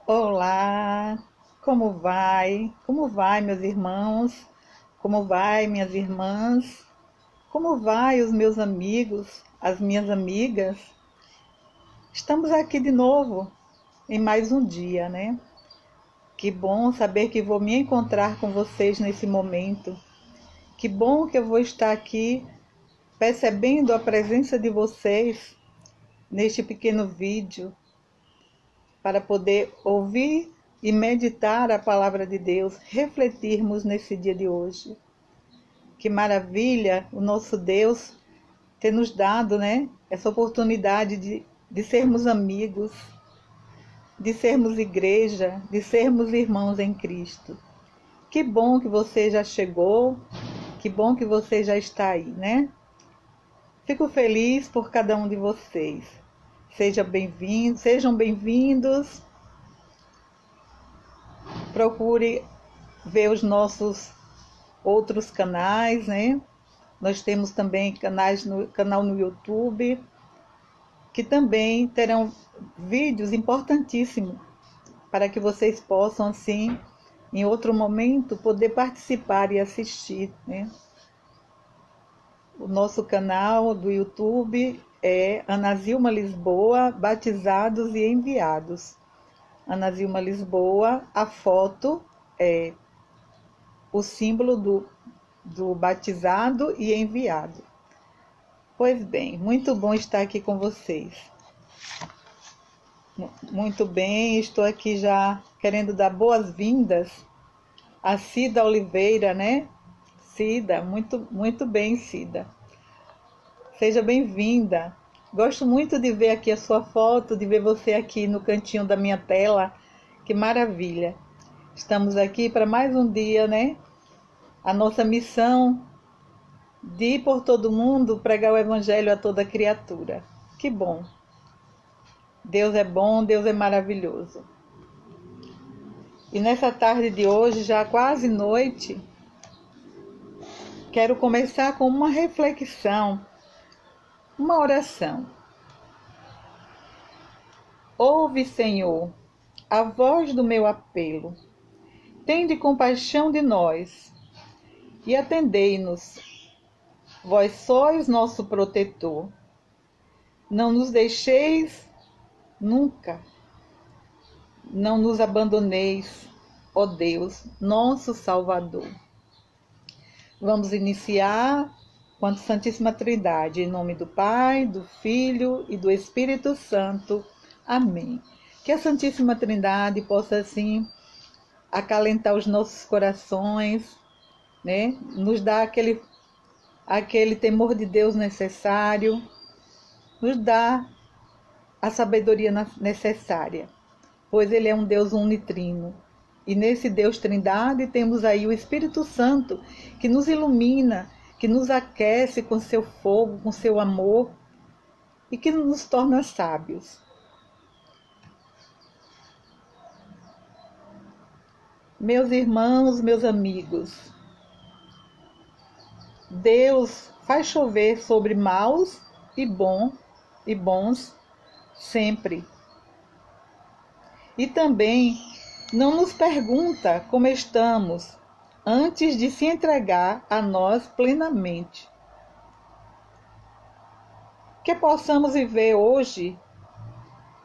Olá, como vai? Como vai, meus irmãos? Como vai, minhas irmãs? Como vai os meus amigos, as minhas amigas? Estamos aqui de novo em mais um dia, né? Que bom saber que vou me encontrar com vocês nesse momento. Que bom que eu vou estar aqui percebendo a presença de vocês neste pequeno vídeo para poder ouvir e meditar a palavra de Deus, refletirmos nesse dia de hoje. Que maravilha o nosso Deus ter nos dado, né, essa oportunidade de sermos amigos, de sermos igreja, de sermos irmãos em Cristo. Que bom que você já chegou, que bom que você já está aí, né? Fico feliz por cada um de vocês. Sejam bem-vindos. Procure ver os nossos outros canais, né? Nós temos também canal no YouTube, que também terão vídeos importantíssimos para que vocês possam, assim, em outro momento, poder participar e assistir, né? O nosso canal do YouTube é Ana Zilma Lisboa, Batizados e Enviados. Ana Zilma Lisboa, a foto é o símbolo do batizado e enviado. Pois bem, muito bom estar aqui com vocês. Muito bem, estou aqui já querendo dar boas-vindas a Cida Oliveira, né? Cida, muito bem, Cida. Seja bem-vinda. Gosto muito de ver aqui a sua foto, de ver você aqui no cantinho da minha tela. Que maravilha. Estamos aqui para mais um dia, né? A nossa missão de ir por todo mundo pregar o evangelho a toda criatura. Que bom. Deus é bom, Deus é maravilhoso. E nessa tarde de hoje, já quase noite, quero começar com uma reflexão, uma oração. Ouve, Senhor, a voz do meu apelo. Tende compaixão de nós e atendei-nos. Vós sois nosso protetor. Não nos deixeis nunca. Não nos abandoneis, ó Deus, nosso Salvador. Vamos iniciar com a Santíssima Trindade, em nome do Pai, do Filho e do Espírito Santo. Amém. Que a Santíssima Trindade possa, assim, acalentar os nossos corações, né? Nos dar aquele temor de Deus necessário, nos dar a sabedoria necessária, pois Ele é um Deus unitrino. E nesse Deus Trindade temos aí o Espírito Santo, que nos ilumina, que nos aquece com seu fogo, com seu amor, e que nos torna sábios. Meus irmãos, meus amigos, Deus faz chover sobre maus e bons sempre. E também não nos pergunta como estamos antes de se entregar a nós plenamente. Que possamos viver hoje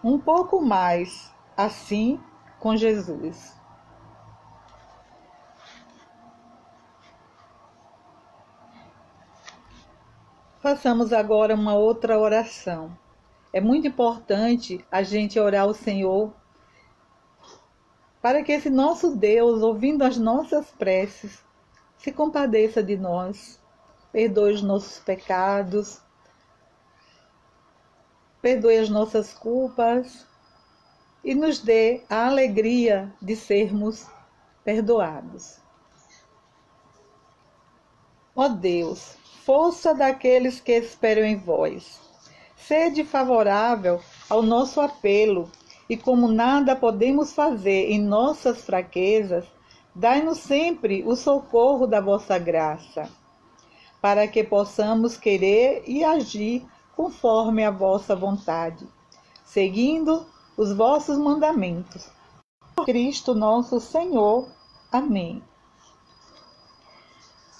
um pouco mais assim com Jesus. Façamos agora uma outra oração. É muito importante a gente orar ao Senhor para que esse nosso Deus, ouvindo as nossas preces, se compadeça de nós, perdoe os nossos pecados, perdoe as nossas culpas e nos dê a alegria de sermos perdoados. Ó Deus, força daqueles que esperam em vós, sede favorável ao nosso apelo, e como nada podemos fazer em nossas fraquezas, dai-nos sempre o socorro da vossa graça, para que possamos querer e agir conforme a vossa vontade, seguindo os vossos mandamentos. Cristo nosso Senhor. Amém.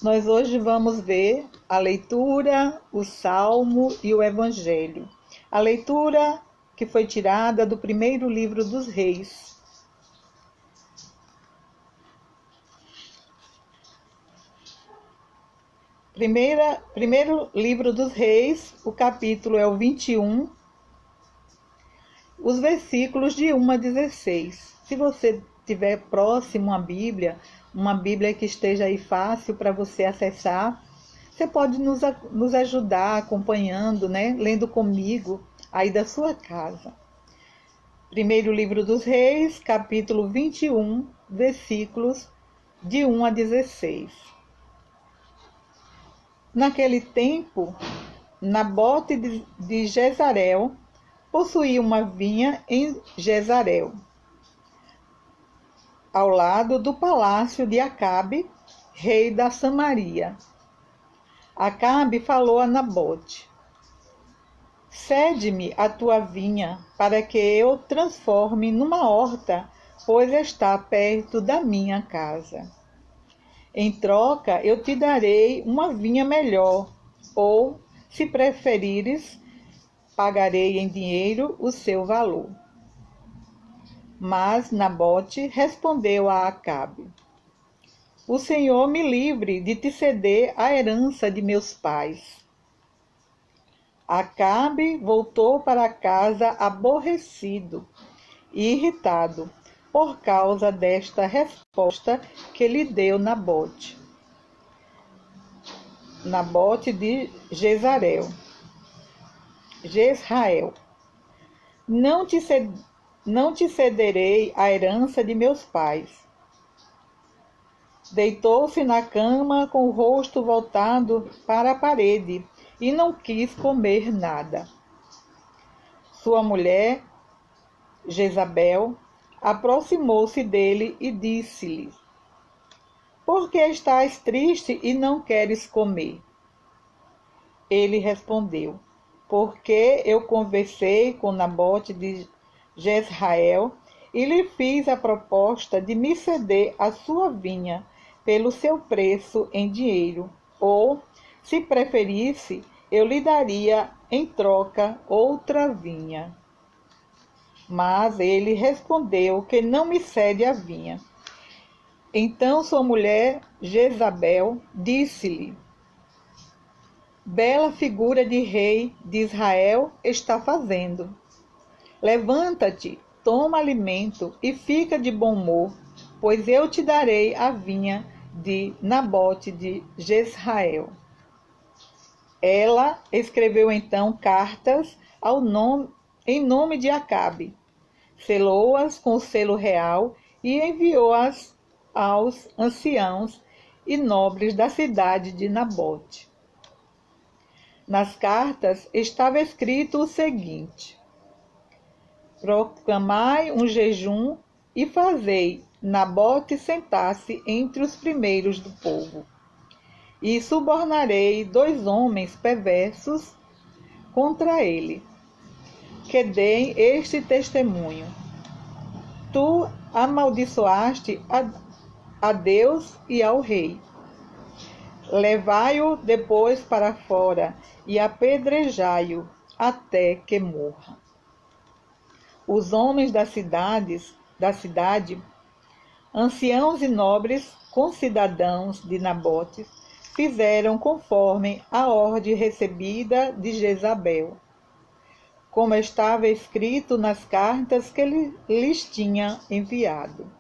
Nós hoje vamos ver a leitura, o Salmo e o Evangelho. A leitura que foi tirada do primeiro livro dos Reis. Primeiro livro dos Reis, o capítulo é o 21, os versículos de 1 a 16. Se você tiver próximo a Bíblia, uma Bíblia que esteja aí fácil para você acessar, você pode nos ajudar acompanhando, né? Lendo comigo aí da sua casa. Primeiro livro dos Reis, capítulo 21, versículos de 1 a 16. Naquele tempo, Nabote de Jezareel possuía uma vinha em Jezareel, ao lado do palácio de Acabe, rei da Samaria. Acabe falou a Nabote: cede-me a tua vinha, para que eu transforme numa horta, pois está perto da minha casa. Em troca, eu te darei uma vinha melhor, ou, se preferires, pagarei em dinheiro o seu valor. Mas Nabote respondeu a Acabe: o Senhor me livre de te ceder a herança de meus pais. Acabe voltou para casa aborrecido e irritado por causa desta resposta que lhe deu Nabote de Jezreel. Não te cederei a herança de meus pais. Deitou-se na cama com o rosto voltado para a parede e não quis comer nada. Sua mulher, Jezabel, aproximou-se dele e disse-lhe: por que estás triste e não queres comer? Ele respondeu: porque eu conversei com Nabote de Jezreel e lhe fiz a proposta de me ceder a sua vinha pelo seu preço em dinheiro, ou, se preferisse, eu lhe daria em troca outra vinha. Mas ele respondeu que não me cede a vinha. Então sua mulher Jezabel disse-lhe: bela figura de rei de Israel está fazendo. Levanta-te, toma alimento e fica de bom humor, pois eu te darei a vinha de Nabote de Jezreel. Ela escreveu então cartas em nome de Acabe, selou-as com o selo real e enviou-as aos anciãos e nobres da cidade de Nabote. Nas cartas estava escrito o seguinte: proclamai um jejum e fazei Nabote sentar-se entre os primeiros do povo. E subornarei 2 homens perversos contra ele, que deem este testemunho: tu amaldiçoaste a Deus e ao rei. Levai-o depois para fora e apedrejai-o até que morra. Os homens da cidade, anciãos e nobres concidadãos de Nabote, fizeram conforme a ordem recebida de Jezabel, como estava escrito nas cartas que lhes tinha enviado.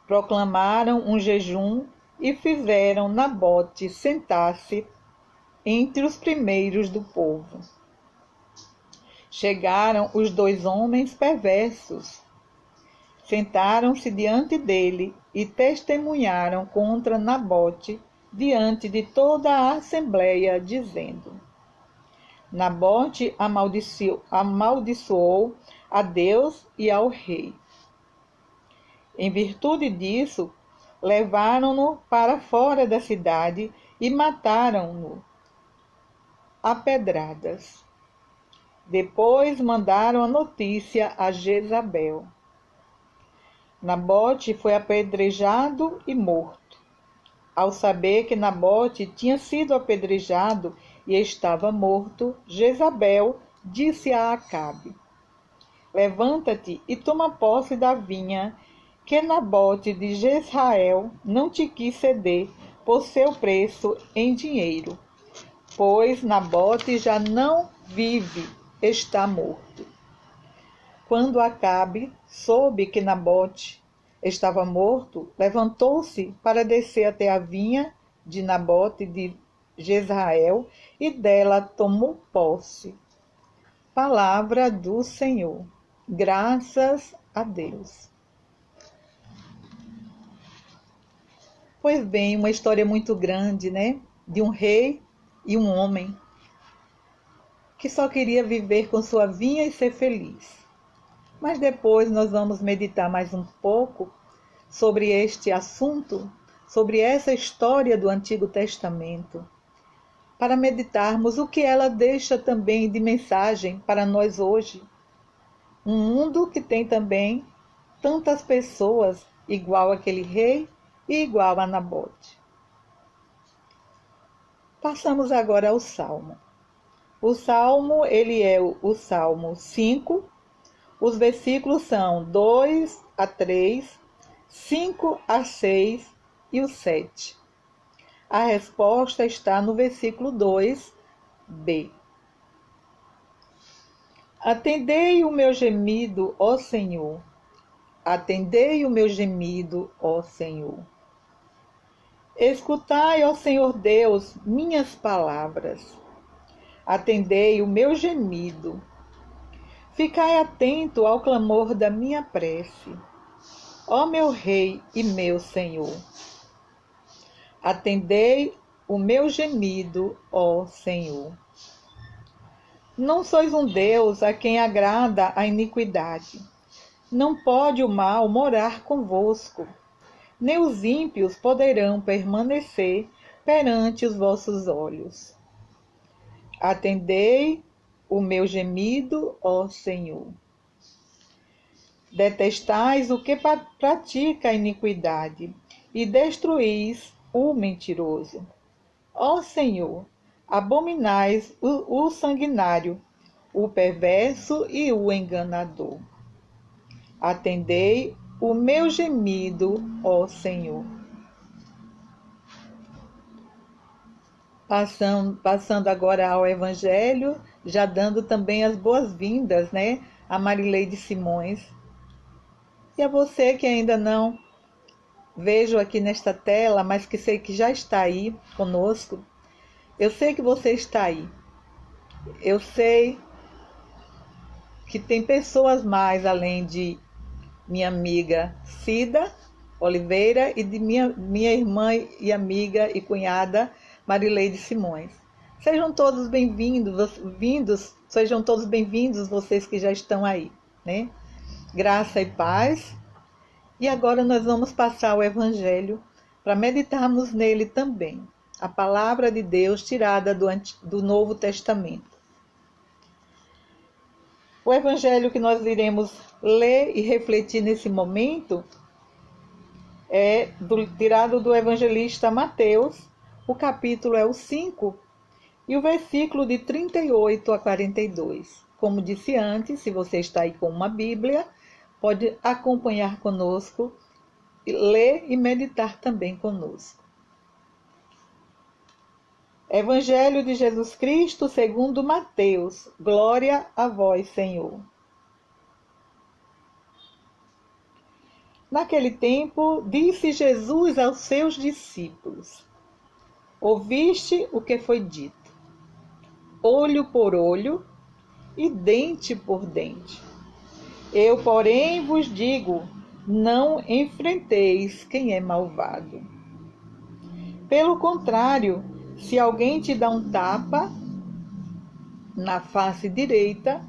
Proclamaram um jejum e fizeram Nabote sentar-se entre os primeiros do povo. Chegaram os 2 homens perversos, sentaram-se diante dele e testemunharam contra Nabote diante de toda a assembleia, dizendo: Nabote amaldiçoou a Deus e ao rei. Em virtude disso, levaram-no para fora da cidade e mataram-no a pedradas. Depois mandaram a notícia a Jezabel. Nabote foi apedrejado e morto. Ao saber que Nabote tinha sido apedrejado e estava morto, Jezabel disse a Acabe: Levanta-te e toma posse da vinha que Nabote de Jezrael não te quis ceder por seu preço em dinheiro, pois Nabote já não vive, está morto. Quando Acabe soube que Nabote estava morto, levantou-se para descer até a vinha de Nabote de Jezrael e dela tomou posse. Palavra do Senhor. Graças a Deus. Pois bem, uma história muito grande, né? De um rei e um homem que só queria viver com sua vinha e ser feliz. Mas depois nós vamos meditar mais um pouco sobre este assunto, sobre essa história do Antigo Testamento, para meditarmos o que ela deixa também de mensagem para nós hoje. Um mundo que tem também tantas pessoas igual àquele rei e igual a Nabote. Passamos agora ao Salmo. O Salmo, ele é o Salmo 5. Os versículos são 2 a 3, 5 a 6 e o 7. A resposta está no versículo 2b. Atendei o meu gemido, ó Senhor. Atendei o meu gemido, ó Senhor. Escutai, ó Senhor Deus, minhas palavras. Atendei o meu gemido. Ficai atento ao clamor da minha prece, ó meu Rei e meu Senhor. Atendei o meu gemido, ó Senhor. Não sois um Deus a quem agrada a iniquidade. Não pode o mal morar convosco, nem os ímpios poderão permanecer perante os vossos olhos. Atendei o meu gemido, ó Senhor. Detestais o que pratica a iniquidade e destruís o mentiroso. Ó Senhor, abominais o sanguinário, o perverso e o enganador. Atendei o meu gemido, ó Senhor. Passando agora ao Evangelho, já dando também as boas-vindas, né, a Marileide Simões. E a você que ainda não vejo aqui nesta tela, mas que sei que já está aí conosco, eu sei que você está aí. Eu sei que tem pessoas mais além de minha amiga Cida Oliveira e de minha irmã e amiga e cunhada Marileide Simões. Sejam todos bem-vindos, sejam todos bem-vindos vocês que já estão aí, né? Graça e paz. E agora nós vamos passar o Evangelho para meditarmos nele também. A palavra de Deus tirada do Novo Testamento. O Evangelho que nós iremos ler e refletir nesse momento é tirado do evangelista Mateus. O capítulo é o 5 e o versículo de 38 a 42. Como disse antes, se você está aí com uma Bíblia, pode acompanhar conosco, ler e meditar também conosco. Evangelho de Jesus Cristo segundo Mateus. Glória a vós, Senhor. Naquele tempo, disse Jesus aos seus discípulos: Ouviste o que foi dito, olho por olho e dente por dente. Eu, porém, vos digo, não enfrenteis quem é malvado. Pelo contrário, se alguém te dá um tapa na face direita,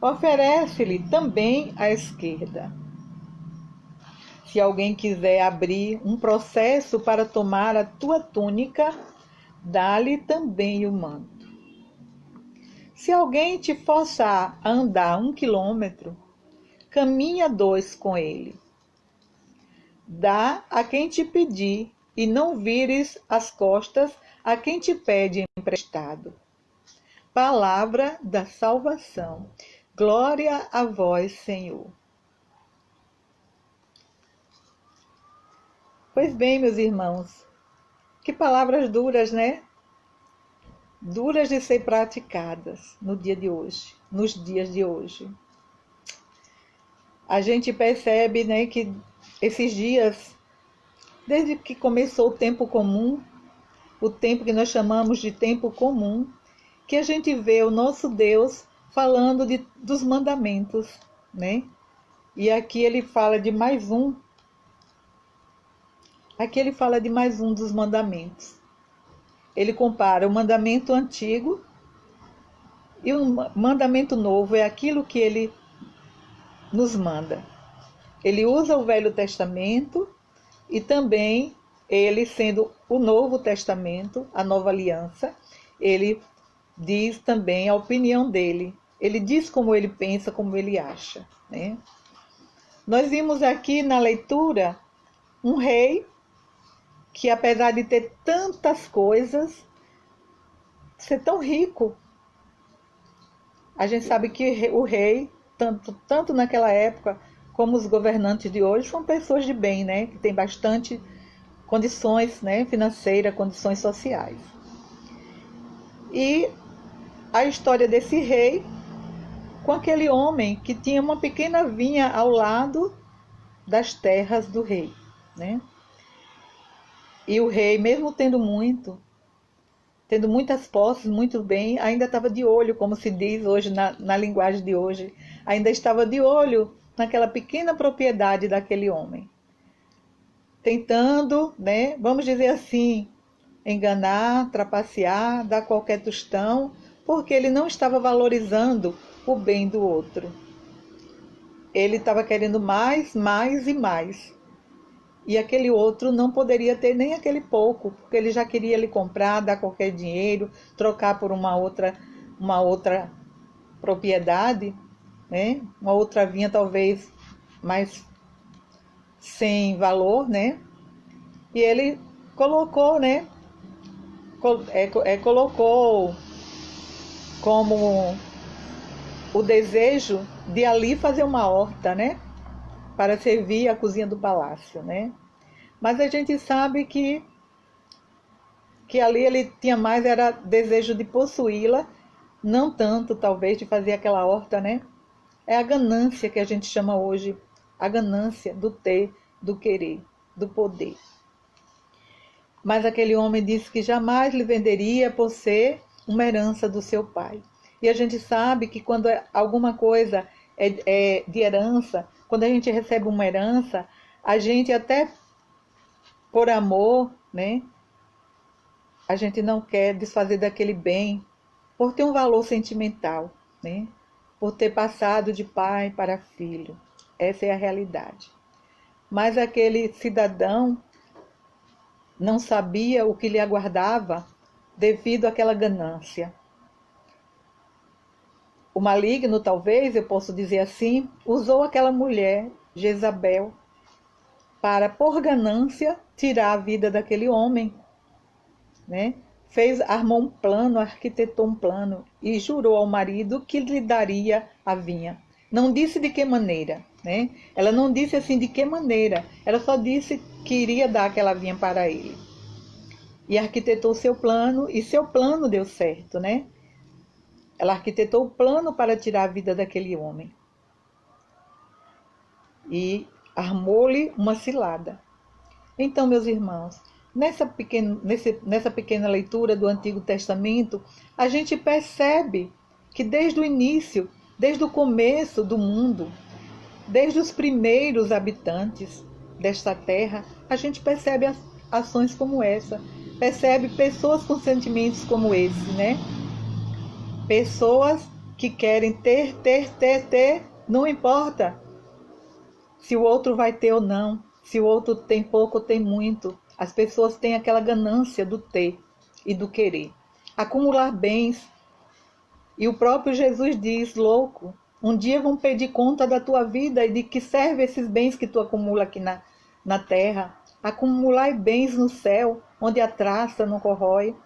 oferece-lhe também a esquerda. Se alguém quiser abrir um processo para tomar a tua túnica, dá-lhe também o manto. Se alguém te forçar a andar 1 quilômetro, caminha 2 com ele. Dá a quem te pedir, e não vires as costas a quem te pede emprestado. Palavra da salvação. Glória a vós, Senhor. Pois bem, meus irmãos, que palavras duras, né? Duras de ser praticadas no dia de hoje, nos dias de hoje. A gente percebe, né, que esses dias, desde que começou o tempo comum, o tempo que nós chamamos de tempo comum, que a gente vê o nosso Deus falando dos mandamentos, né? E aqui ele fala de mais um. Aqui ele fala de mais um dos mandamentos. Ele compara o mandamento antigo e o mandamento novo, é aquilo que ele nos manda. Ele usa o Velho Testamento e também ele, sendo o Novo Testamento, a Nova Aliança, ele diz também a opinião dele. Ele diz como ele pensa, como ele acha, né? Nós vimos aqui na leitura um rei que, apesar de ter tantas coisas, ser tão rico, a gente sabe que o rei, tanto naquela época como os governantes de hoje, são pessoas de bem, né? Que têm bastante condições, né, financeiras, condições sociais. E a história desse rei com aquele homem que tinha uma pequena vinha ao lado das terras do rei, né? E o rei, mesmo tendo muitas posses, muito bem, ainda estava de olho, como se diz hoje na linguagem de hoje, ainda estava de olho naquela pequena propriedade daquele homem, tentando, né, vamos dizer assim, enganar, trapacear, dar qualquer tostão, porque ele não estava valorizando o bem do outro. Ele estava querendo mais, mais e mais. E aquele outro não poderia ter nem aquele pouco, porque ele já queria lhe comprar, dar qualquer dinheiro, trocar por uma outra propriedade, né? Uma outra vinha talvez mais sem valor, né? E ele colocou, né? Colocou como o desejo de ali fazer uma horta, né? Para servir a cozinha do palácio, né? Mas a gente sabe que ali ele tinha mais era desejo de possuí-la, não tanto talvez de fazer aquela horta, né? É a ganância que a gente chama hoje, a ganância do ter, do querer, do poder. Mas aquele homem disse que jamais lhe venderia por ser uma herança do seu pai. E a gente sabe que quando alguma coisa é de herança, quando a gente recebe uma herança, a gente até por amor, né? A gente não quer desfazer daquele bem por ter um valor sentimental, né? Por ter passado de pai para filho. Essa é a realidade. Mas aquele cidadão não sabia o que lhe aguardava devido àquela ganância. O maligno, talvez, eu posso dizer assim, usou aquela mulher, Jezabel, para, por ganância, tirar a vida daquele homem, né? Armou um plano, arquitetou um plano e jurou ao marido que lhe daria a vinha. Não disse de que maneira, né? Ela não disse assim de que maneira, ela só disse que iria dar aquela vinha para ele. E arquitetou seu plano, e seu plano deu certo, né? Ela arquitetou o plano para tirar a vida daquele homem. E armou-lhe uma cilada. Então, meus irmãos, nessa pequena leitura do Antigo Testamento, a gente percebe que desde o início, desde o começo do mundo, desde os primeiros habitantes desta terra, a gente percebe ações como essa, percebe pessoas com sentimentos como esse, né? Pessoas que querem ter, não importa se o outro vai ter ou não, se o outro tem pouco ou tem muito. As pessoas têm aquela ganância do ter e do querer. Acumular bens. E o próprio Jesus diz, louco, um dia vão pedir conta da tua vida e de que serve esses bens que tu acumula aqui na terra, acumulai bens no céu, onde a traça não corrói,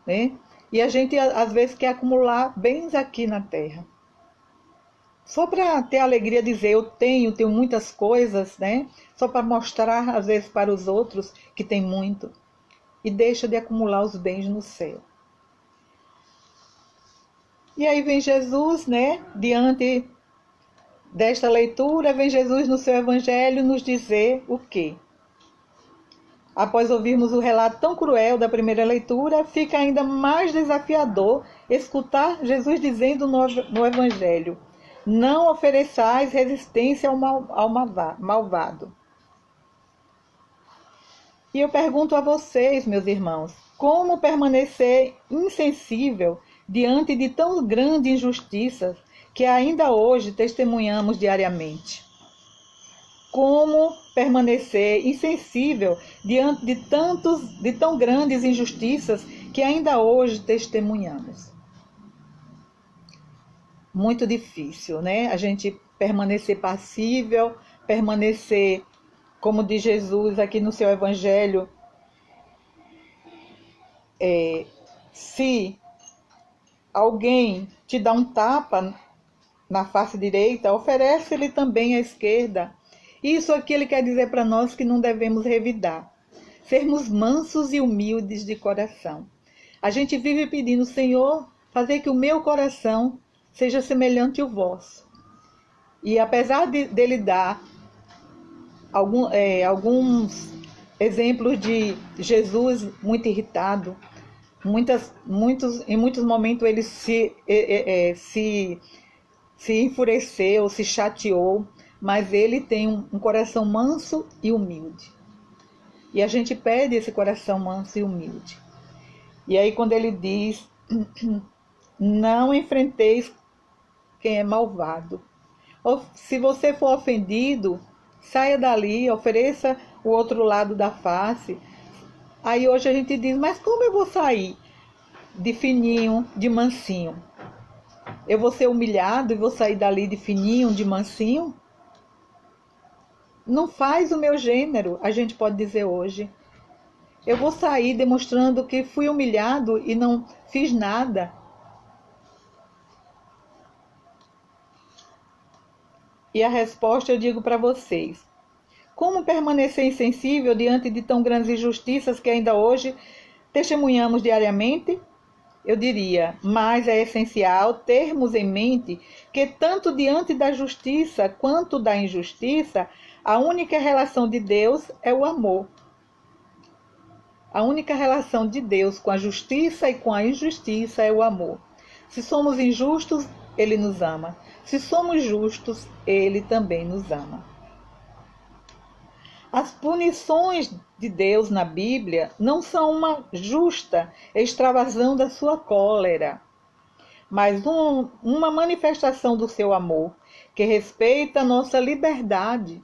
né? E a gente às vezes quer acumular bens aqui na terra. Só para ter a alegria de dizer, eu tenho muitas coisas, né? Só para mostrar às vezes para os outros que tem muito. E deixa de acumular os bens no céu. E aí vem Jesus, né? Diante desta leitura, vem Jesus no seu evangelho nos dizer o quê? Após ouvirmos o relato tão cruel da primeira leitura, fica ainda mais desafiador escutar Jesus dizendo no evangelho: não ofereçais resistência ao malvado. E eu pergunto a vocês, meus irmãos, como permanecer insensível diante de tão grandes injustiças que ainda hoje testemunhamos diariamente? Como permanecer insensível diante de tão grandes injustiças que ainda hoje testemunhamos? Muito difícil, né? A gente permanecer passível, permanecer, como diz Jesus aqui no seu evangelho, se alguém te dá um tapa na face direita, oferece-lhe também a esquerda. Isso aqui ele quer dizer para nós que não devemos revidar. Sermos mansos e humildes de coração. A gente vive pedindo, Senhor, fazer que o meu coração seja semelhante ao vosso. E apesar dele dar alguns exemplos de Jesus muito irritado, em muitos momentos ele se enfureceu, se chateou, mas ele tem um coração manso e humilde. E a gente pede esse coração manso e humilde. E aí quando ele diz, não enfrenteis quem é malvado. Se você for ofendido, saia dali, ofereça o outro lado da face. Aí hoje a gente diz, mas como eu vou sair de fininho, de mansinho? Eu vou ser humilhado e vou sair dali de fininho, de mansinho? Não faz o meu gênero, a gente pode dizer hoje. Eu vou sair demonstrando que fui humilhado e não fiz nada. E a resposta eu digo para vocês. Como permanecer insensível diante de tão grandes injustiças que ainda hoje testemunhamos diariamente? Eu diria, mas é essencial termos em mente que tanto diante da justiça quanto da injustiça, a única relação de Deus é o amor. A única relação de Deus com a justiça e com a injustiça é o amor. Se somos injustos, Ele nos ama. Se somos justos, Ele também nos ama. As punições de Deus na Bíblia não são uma justa extravasão da sua cólera, mas uma manifestação do seu amor, que respeita a nossa liberdade,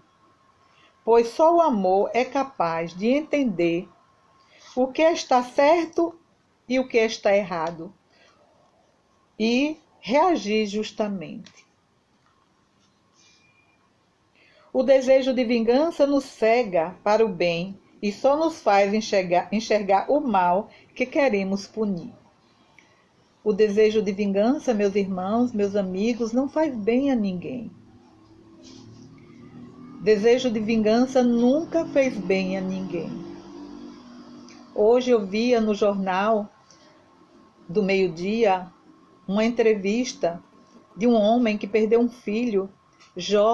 pois só o amor é capaz de entender o que está certo e o que está errado, e reagir justamente. O desejo de vingança nos cega para o bem e só nos faz enxergar o mal que queremos punir. O desejo de vingança, meus irmãos, meus amigos, não faz bem a ninguém. Desejo de vingança nunca fez bem a ninguém. Hoje eu via no jornal do meio-dia uma entrevista de um homem que perdeu um filho jovem.